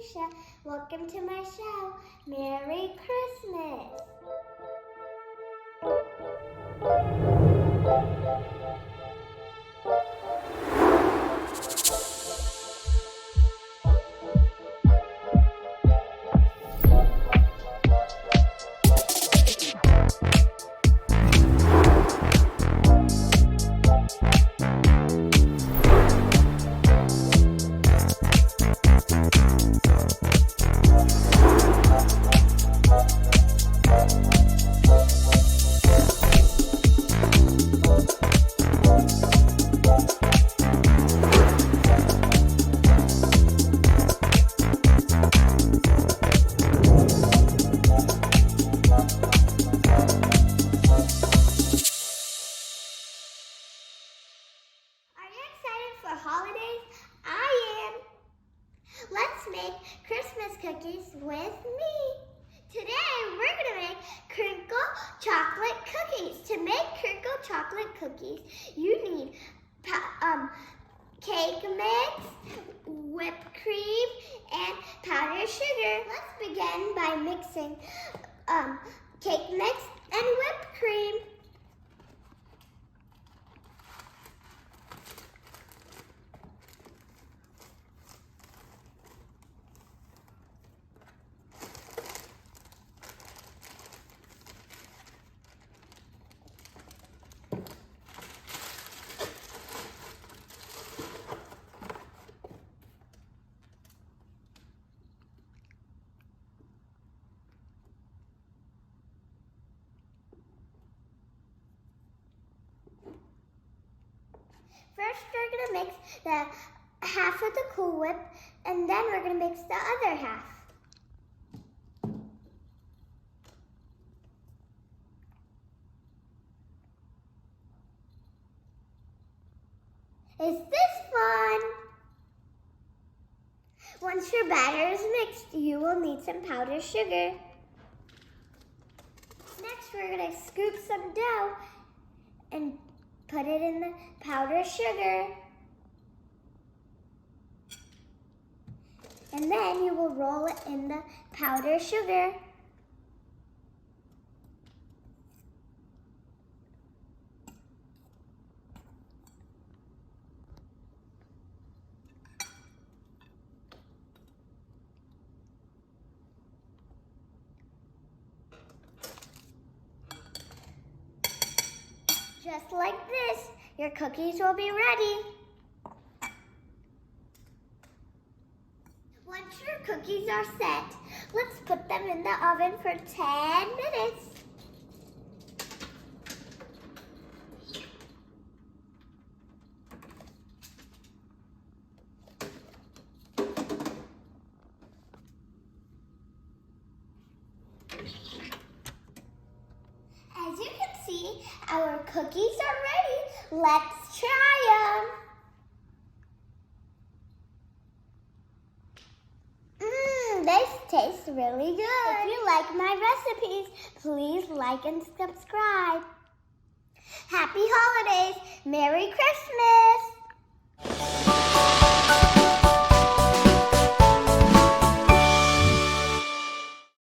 Prisha. Welcome to my show. Merry Christmas. For holidays? I am. Let's make Christmas cookies with me. Today we're going to make crinkle chocolate cookies. To make crinkle chocolate cookies, you need cake mix, whipped cream, and powdered sugar. Let's begin by mixing cake mix and whipped cream. First, we're going to mix the half of the Cool Whip, and then we're going to mix the other half. Is this fun? Once your batter is mixed, you will need some powdered sugar. Next, we're going to scoop some dough and put it in the powdered sugar. And then you will roll it in the powdered sugar. Just like this, your cookies will be ready. Once your cookies are set, let's put them in the oven for 10 minutes. As you can see, our cookies are ready. Let's try them. This tastes really good. If you like my recipes, please like and subscribe. Happy holidays. Merry Christmas.